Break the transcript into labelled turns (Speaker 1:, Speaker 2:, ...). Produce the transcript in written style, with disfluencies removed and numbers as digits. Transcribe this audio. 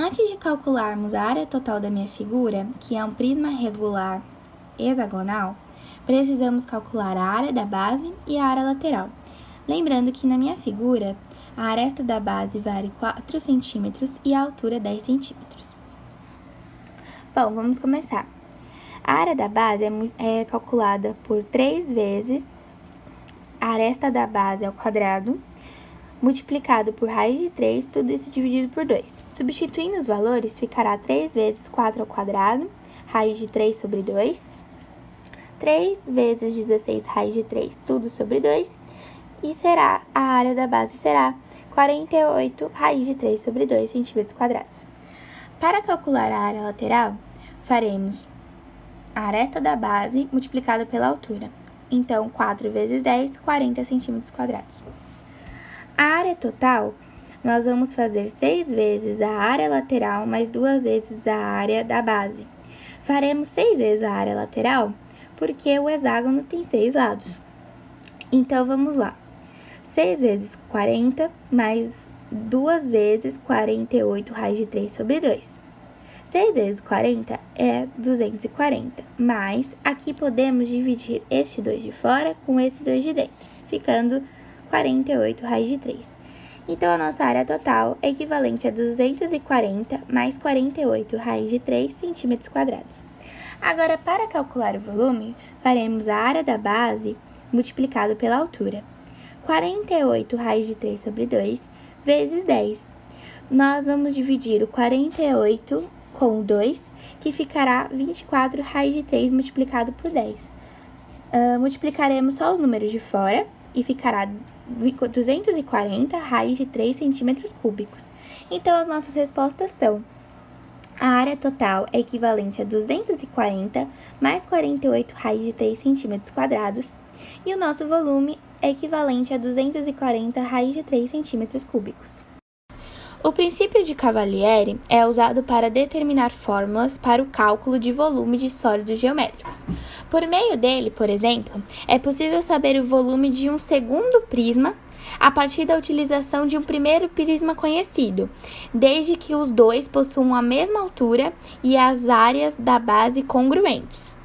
Speaker 1: Antes de calcularmos a área total da minha figura, que é um prisma regular hexagonal, precisamos calcular a área da base e a área lateral. Lembrando que na minha figura, a aresta da base vale 4 centímetros e a altura 10 centímetros. Bom, vamos começar. A área da base é calculada por 3 vezes a aresta da base ao quadrado, multiplicado por raiz de 3, tudo isso dividido por 2. Substituindo os valores, ficará 3 vezes 4 ao quadrado, raiz de 3 sobre 2, 3 vezes 16 raiz de 3, tudo sobre 2, e a área da base será 48 raiz de 3 sobre 2 centímetros quadrados. Para calcular a área lateral, faremos a aresta da base multiplicada pela altura. Então, 4 vezes 10, 40 centímetros quadrados. A área total, nós vamos fazer 6 vezes a área lateral mais 2 vezes a área da base. Faremos 6 vezes a área lateral porque o hexágono tem 6 lados. Então, vamos lá. 6 vezes 40 mais 2 vezes 48 raiz de 3 sobre 2. 6 vezes 40 é 240, mas aqui podemos dividir este 2 de fora com esse 2 de dentro, ficando 48 raiz de 3. Então, a nossa área total é equivalente a 240 mais 48 raiz de 3 centímetros quadrados. Agora, para calcular o volume, faremos a área da base multiplicado pela altura. 48 raiz de 3 sobre 2 vezes 10. Nós vamos dividir o 48 com 2, que ficará 24 raiz de 3 multiplicado por 10. Multiplicaremos só os números de fora e ficará 240 raiz de 3 centímetros cúbicos. Então, as nossas respostas são: a área total é equivalente a 240 mais 48 raiz de 3 centímetros quadrados e o nosso volume é equivalente a 240 raiz de 3 centímetros cúbicos. O princípio de Cavalieri é usado para determinar fórmulas para o cálculo de volume de sólidos geométricos. Por meio dele, por exemplo, é possível saber o volume de um segundo prisma a partir da utilização de um primeiro prisma conhecido, desde que os dois possuam a mesma altura e as áreas da base congruentes.